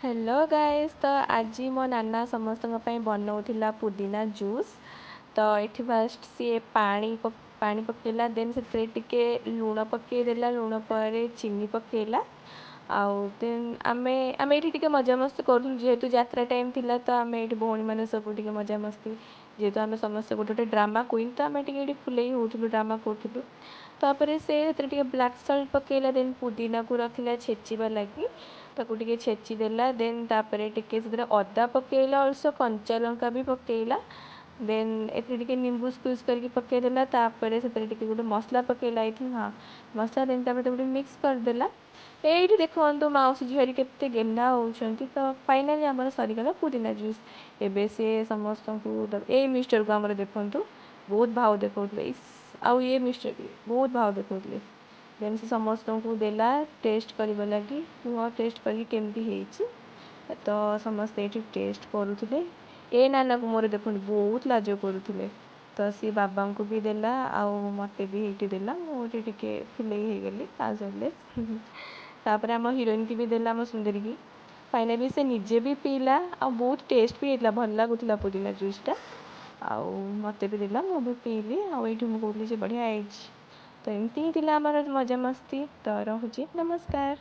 Hello guys. तो आज मो नाना समस्त बनाऊला पुदीना जूस। तो ये फास्ट सी पानी पकेला, देन से लुण पकईदेला, लुण पर चीनी पकेला। आउ देन आमे आमे ये मजा मस्ती करूँ, जेहेतु यात्रा टाइम थिला तो आमे ये भौणी मैंने सब मजा मस्ती, जेहेतु आमे समस्त गोटे गोटे ड्रामा क्वीन तो आमे फुले होलु ड्रामा करूँ। तापर से ब्लैक सल्ट पकेला, देन पुदीना को रखिला छेचिबा लगी, ताकू छेची देला। देन तापर अदा पकेला, अल्सो कंचा लंका भी पकेला। देन ये नींबू स्क्यूज करके पकईदेला, तापर से गोटे मसला पकेला, हाँ मसला। देन तापर मिक्स करदेला। ये देखो मौसी झील के गेना होती। तो फाइनाली आम सरीगला पुदीना जूस। एबे से समस्त को ए मिस्टर को आम देखु बहुत भाव देखते, आउ ये मिस्टर भी बहुत भाव देखते। देन से समस्त को देला टेस्ट करने लगी, मुँह टेस्ट करके तो समस्त ये टेस्ट करुले। ए नाना को मोर देखो बहुत लाज करुले, तो सी बाबा को भी देला, आउ मत भी ये देला। मुझे फुले गली तापर आम हिरोइन की भी देला, आम सुंदरी की। फाइनाली से निजे भी पीला, आ बहुत टेस्ट भी होता, भल लगुला पुदीना जूसटा। आउ मत भी देला, मुझे पीली। आईटी मुझे कहली बढ़िया है। तो एमती ही आमर मजा मस्ती। तो रहुची, नमस्कार।